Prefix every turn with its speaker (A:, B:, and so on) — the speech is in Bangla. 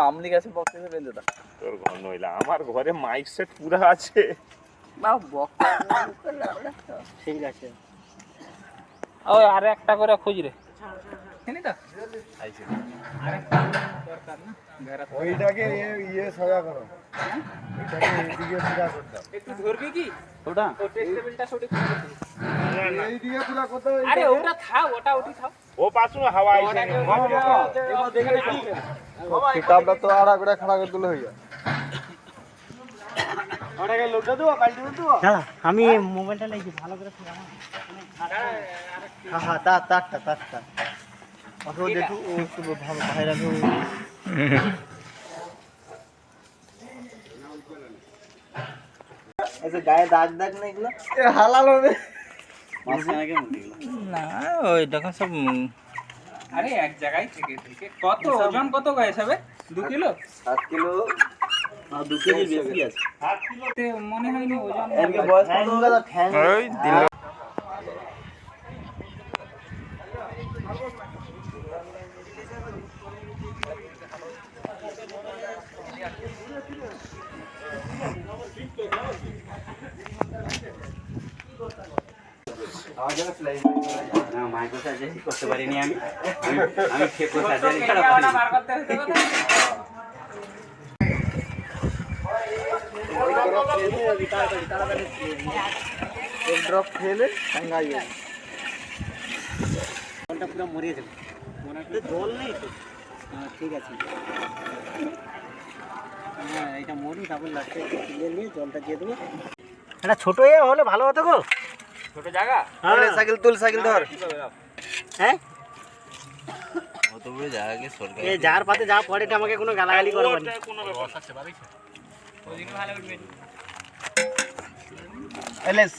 A: আমলি গাছে বক্স এসে বেঁধে দাও।
B: তোর ঘর নইলা আমার ঘরে মাইক সেট পুরা আছে।
C: ঠিক আছে।
D: ওই আর একটা করে খুঁজ রে।
E: ওইটাকে ইয়ে সোজা করো, ওইটাকে এইদিকে পুরা করতে দাও।
D: একটু ধরবি কি
C: ওটা
D: ও টেস্ট টেবিলটা সঠিক
E: এইদিকে পুরা করতে হবে।
D: আরে ওটা থাও, ওটা উঠি থাও।
B: ও পাছু হাওয়া আইছে
E: কিতাবটা তো আড়া করে খাড়া করে দিলে হয়ে যায়।
C: ওটাকে লোকটা দেবো, পাল্টে দেবো। দাঁড়া, আমি মোবাইলটা লাগি ভালো করে ফিরা। হ্যাঁ হ্যাঁ, তারটা অত দেখো, ও একটু ভালো ভাইরাল হোক। আচ্ছা, গায়ে দাগ দাগ না এগুলো?
E: হালাল হবে
C: মাঝখানে কেমন এগুলো?
D: না ওই দেখো সব আরে এক জায়গায় থেকে থেকে কত ওজন কত গায়ে হবে 2 কিলো
C: 7 কিলো আর 2 কেজি বেশি আছে।
D: তে মনে হয়নি ওজন
C: এর বয়স কত হবে? ফ্যান
A: ওই দিল।
C: না, মাইক্রো সার্জারি করতে পারিনি আমি ফেকো সার্জারি ছাড়া পারি।
D: বার করতে হতো কথা
E: এক ড্রপ খেলে টাঙ্গাই যাবে।
C: জলটা পুরো মরে যাবে, জল নেই তো। হ্যাঁ, ঠিক আছে। হ্যাঁ, এটা মরুন, তারপর লাস্টে একটু তুলে নিয়ে জলটা দিয়ে দেবো। এটা ছোটো হলে ভালো হতো গো।
D: ছোট জায়গা
E: সাইকেল তুল, সাইকেল ধর।
C: হ্যাঁ,
A: অত বড় জায়গাকে সরকার
C: এই যার পাতে যা পড়ে এটা আমাকে কোনো গালাগালি করবেন না।
D: কোনো রস আছে বাড়ি ওইদিকে ভালো উঠবে
E: এলেস